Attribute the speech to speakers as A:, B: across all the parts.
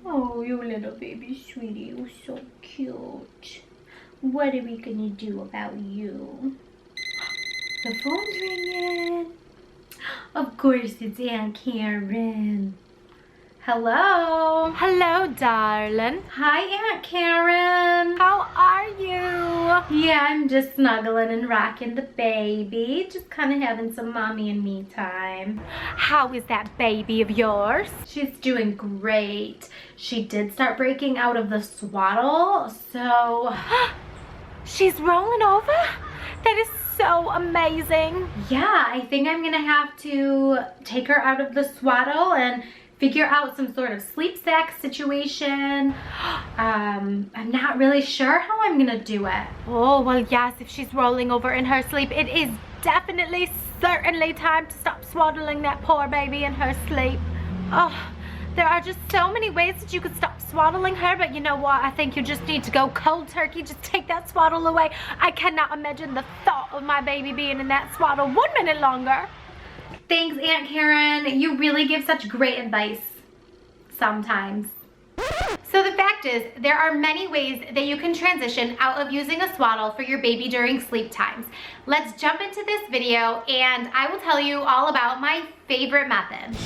A: Oh, you little baby sweetie, you're so cute. What are we gonna do about you? The phone's ringing. Of course, it's Aunt Karen. Hello.
B: Hello, darling.
A: Hi, Aunt Karen.
B: How are you?
A: Yeah, I'm just snuggling and rocking the baby. Just kind of having some mommy and me time.
B: How is that baby of yours?
A: She's doing great. She did start breaking out of the swaddle, so...
B: She's rolling over? That is so amazing.
A: Yeah, I think I'm gonna have to take her out of the swaddle and figure out some sort of sleep sack situation. I'm not really sure how I'm gonna do it.
B: Oh, well, yes, if she's rolling over in her sleep, it is definitely, certainly time to stop swaddling that poor baby in her sleep. Oh, there are just so many ways that you could stop swaddling her, but you know what? I think you just need to go cold turkey. Just take that swaddle away. I cannot imagine the thought of my baby being in that swaddle 1 minute longer.
A: Thanks, Aunt Karen. You really give such great advice sometimes. So the fact is, there are many ways that you can transition out of using a swaddle for your baby during sleep times. Let's jump into this video and I will tell you all about my favorite method.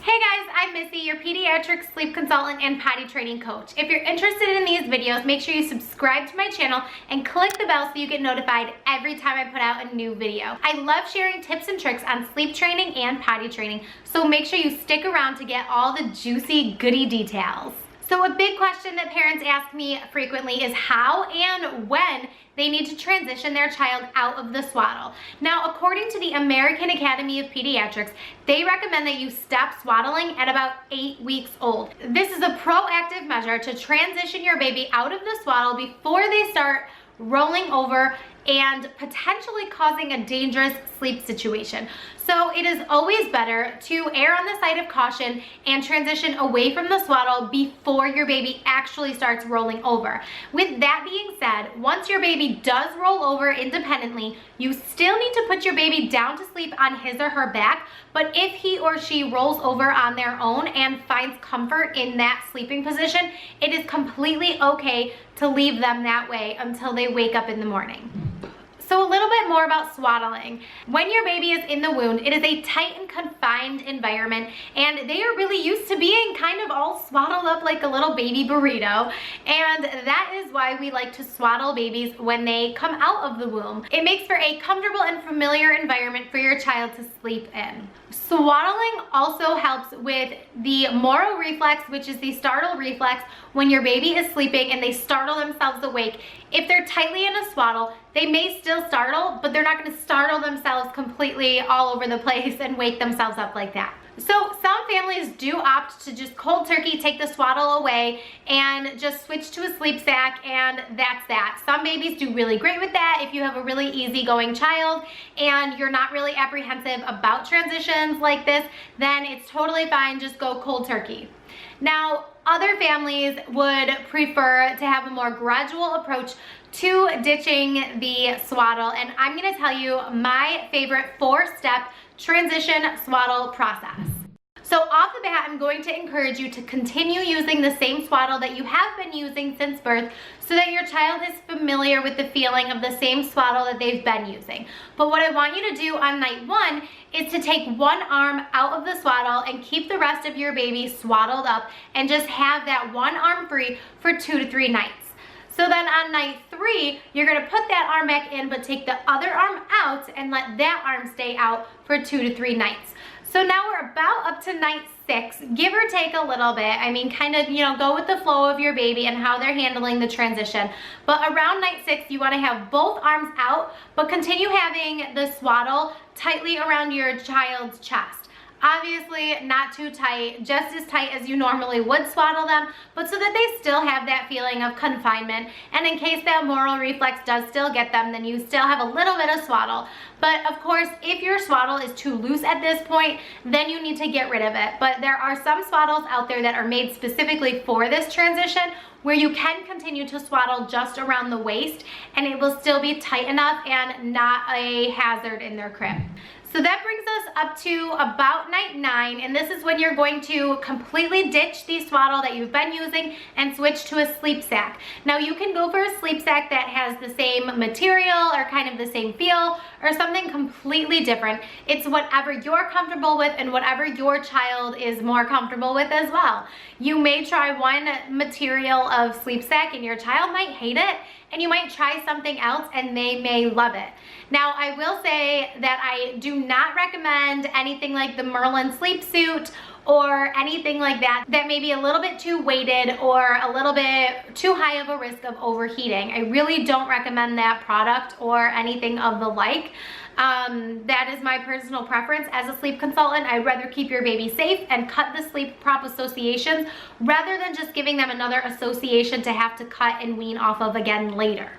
A: Hey guys, I'm Missy, your pediatric sleep consultant and potty training coach. If you're interested in these videos, make sure you subscribe to my channel and click the bell so you get notified every time I put out a new video. I love sharing tips and tricks on sleep training and potty training, so make sure you stick around to get all the juicy, goody details. So a big question that parents ask me frequently is how and when they need to transition their child out of the swaddle. Now, according to the American Academy of Pediatrics, they recommend that you stop swaddling at about 8 weeks old. This is a proactive measure to transition your baby out of the swaddle before they start rolling over and potentially causing a dangerous sleep situation. So it is always better to err on the side of caution and transition away from the swaddle before your baby actually starts rolling over. With that being said, once your baby does roll over independently, you still need to put your baby down to sleep on his or her back, but if he or she rolls over on their own and finds comfort in that sleeping position, it is completely okay to leave them that way until they wake up in the morning. So a little bit more about swaddling. When your baby is in the wound, it is a tight and confined environment, and they are really used to being kind of all swaddled up like a little baby burrito, and that is why we like to swaddle babies when they come out of the womb. It makes for a comfortable and familiar environment for your child to sleep in. Swaddling also helps with the Moro reflex, which is the startle reflex when your baby is sleeping and they startle themselves awake. If they're tightly in a swaddle, they may still startle, but they're not going to startle themselves completely all over the place and wake themselves up like that. So some families do opt to just cold turkey take the swaddle away and just switch to a sleep sack, and that's that. Some babies do really great with that. If you have a really easygoing child and you're not really apprehensive about transitions like this, then it's totally fine, just go cold turkey. Now, other families would prefer to have a more gradual approach to ditching the swaddle, and I'm going to tell you my favorite 4-step transition swaddle process. So off the bat, I'm going to encourage you to continue using the same swaddle that you have been using since birth so that your child is familiar with the feeling of the same swaddle that they've been using. But what I want you to do on night 1 is to take one arm out of the swaddle and keep the rest of your baby swaddled up and just have that one arm free for 2 to 3 nights. So then on night 3, you're going to put that arm back in, but take the other arm out and let that arm stay out for 2 to 3 nights. So now we're about up to night 6, give or take a little bit. I mean, kind of, go with the flow of your baby and how they're handling the transition. But around night 6, you want to have both arms out, but continue having the swaddle tightly around your child's chest. Obviously not too tight, just as tight as you normally would swaddle them, but so that they still have that feeling of confinement. And in case that Moro reflex does still get them, then you still have a little bit of swaddle. But of course, if your swaddle is too loose at this point, then you need to get rid of it. But there are some swaddles out there that are made specifically for this transition, where you can continue to swaddle just around the waist and it will still be tight enough and not a hazard in their crib. So that brings us up to about night 9, and this is when you're going to completely ditch the swaddle that you've been using and switch to a sleep sack. Now you can go for a sleep sack that has the same material or kind of the same feel or something completely different. It's whatever you're comfortable with and whatever your child is more comfortable with as well. You may try one material of sleep sack and your child might hate it, and you might try something else and they may love it. Now, I will say that I do not recommend anything like the Merlin sleep suit or anything like that that may be a little bit too weighted or a little bit too high of a risk of overheating. I really don't recommend that product or anything of the like. That is my personal preference as a sleep consultant. I'd rather keep your baby safe and cut the sleep prop associations rather than just giving them another association to have to cut and wean off of again later.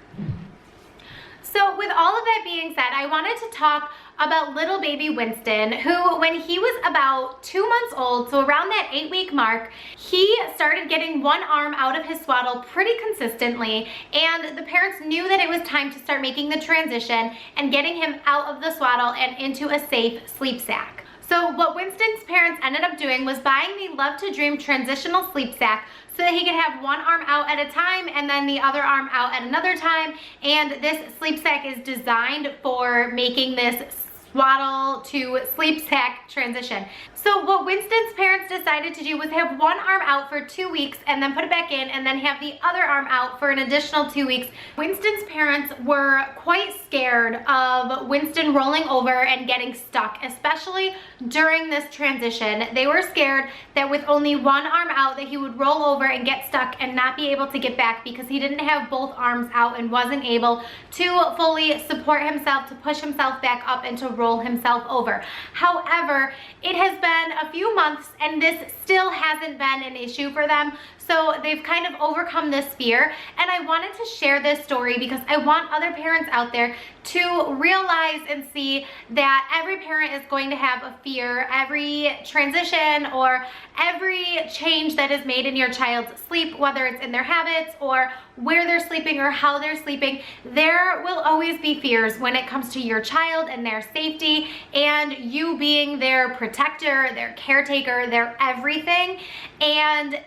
A: So with all of that being said, I wanted to talk about little baby Winston, who when he was about 2 months old, so around that 8-week mark, he started getting one arm out of his swaddle pretty consistently, and the parents knew that it was time to start making the transition and getting him out of the swaddle and into a safe sleep sack. So what Winston's parents ended up doing was buying the Love to Dream transitional sleep sack so that he could have one arm out at a time and then the other arm out at another time. And this sleep sack is designed for making this swaddle to sleep sack transition. So what Winston's parents decided to do was have one arm out for 2 weeks and then put it back in and then have the other arm out for an additional 2 weeks. Winston's parents were quite scared of Winston rolling over and getting stuck, especially during this transition. They were scared that with only one arm out that he would roll over and get stuck and not be able to get back because he didn't have both arms out and wasn't able to fully support himself, to push himself back up and to roll himself over. However, it has been a few months and this still hasn't been an issue for them. So they've kind of overcome this fear, and I wanted to share this story because I want other parents out there to realize and see that every parent is going to have a fear. Every transition or every change that is made in your child's sleep, whether it's in their habits or where they're sleeping or how they're sleeping, there will always be fears when it comes to your child and their safety and you being their protector, their caretaker, their everything. And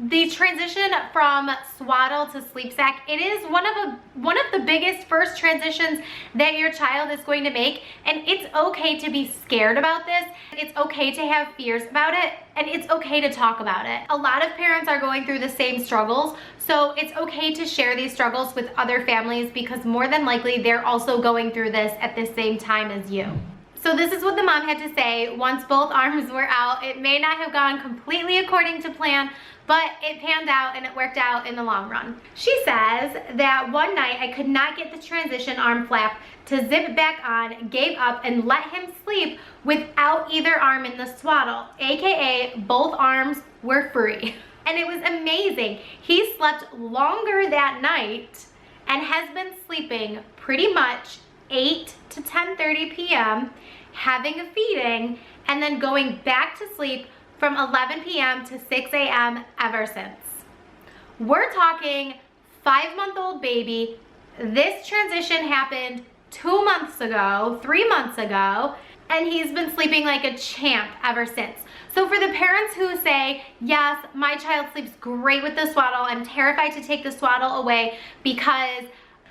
A: the transition from swaddle to sleep sack, it is one of the biggest first transitions that your child is going to make, and it's okay to be scared about this. It's okay to have fears about it, and it's okay to talk about it. A lot of parents are going through the same struggles, so it's okay to share these struggles with other families because more than likely they're also going through this at the same time as you. So this is what the mom had to say once both arms were out. It may not have gone completely according to plan, but it panned out and it worked out in the long run. She says that one night I could not get the transition arm flap to zip back on, gave up, and let him sleep without either arm in the swaddle, aka both arms were free. And it was amazing. He slept longer that night and has been sleeping pretty much 8 to 10:30 p.m., having a feeding, and then going back to sleep from 11 p.m. to 6 a.m. ever since. We're talking 5-month-old baby. This transition happened 2 months ago, 3 months ago, and he's been sleeping like a champ ever since. So for the parents who say, yes, my child sleeps great with the swaddle, I'm terrified to take the swaddle away because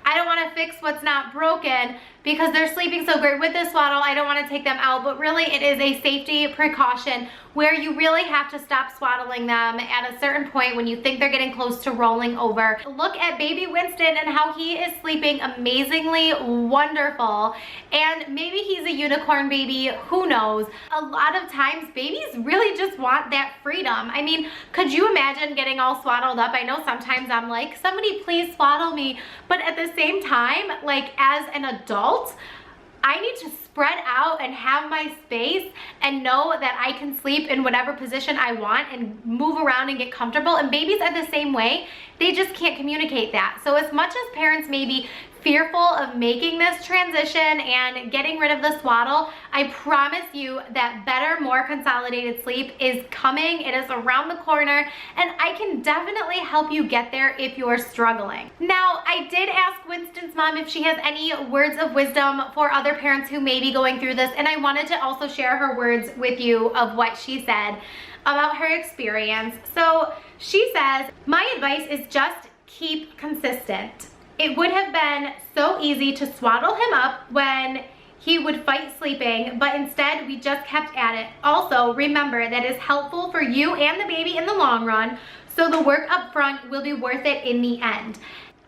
A: I don't want to fix what's not broken because they're sleeping so great with the swaddle, I don't want to take them out. But really it is a safety precaution where you really have to stop swaddling them at a certain point when you think they're getting close to rolling over. Look at baby Winston and how he is sleeping amazingly wonderful. And maybe he's a unicorn baby, who knows? A lot of times babies really just want that freedom. I mean, could you imagine getting all swaddled up? I know sometimes I'm like, somebody please swaddle me. But at the same time, like as an adult, I need to spread out and have my space and know that I can sleep in whatever position I want and move around and get comfortable. And babies are the same way. They just can't communicate that. So as much as parents maybe fearful of making this transition and getting rid of the swaddle, I promise you that better, more consolidated sleep is coming. It is around the corner, and I can definitely help you get there if you're struggling. Now, I did ask Winston's mom if she has any words of wisdom for other parents who may be going through this, and I wanted to also share her words with you of what she said about her experience. So she says, my advice is just keep consistent. It would have been so easy to swaddle him up when he would fight sleeping, but instead we just kept at it. Also, remember that is helpful for you and the baby in the long run, so the work up front will be worth it in the end.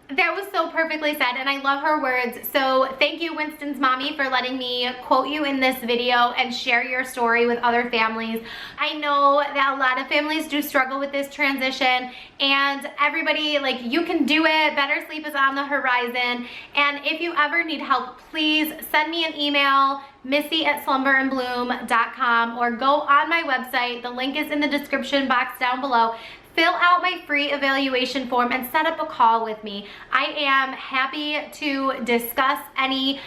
A: That was so perfectly said, and I love her words. So thank you, Winston's mommy, for letting me quote you in this video and share your story with other families. I know that a lot of families do struggle with this transition, and everybody, like, you can do it. Better sleep is on the horizon. And if you ever need help, please send me an email, missy@slumberandbloom.com, or go on my website. The link is in the description box down below. Fill out my free evaluation form and set up a call with me. I am happy to discuss any,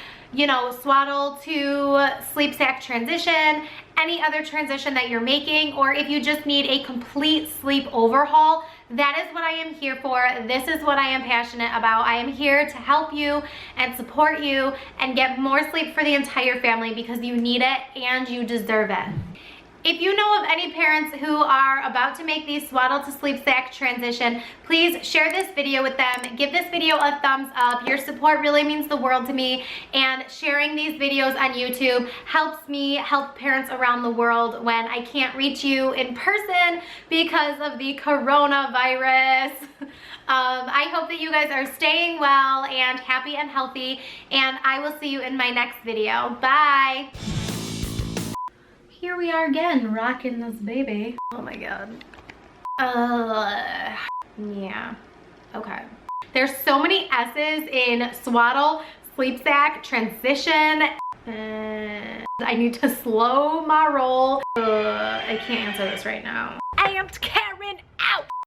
A: swaddle to sleep sack transition, any other transition that you're making, or if you just need a complete sleep overhaul. That is what I am here for. This is what I am passionate about. I am here to help you and support you and get more sleep for the entire family because you need it and you deserve it. If you know of any parents who are about to make the swaddle to sleep sack transition, please share this video with them. Give this video a thumbs up. Your support really means the world to me, and sharing these videos on YouTube helps me help parents around the world when I can't reach you in person because of the coronavirus. I hope that you guys are staying well and happy and healthy, and I will see you in my next video. Bye. Here we are again, rocking this baby. Oh my god. Yeah. Okay. There's so many S's in swaddle, sleep sack, transition. I need to slow my roll. I can't answer this right now.
B: Aunt Karen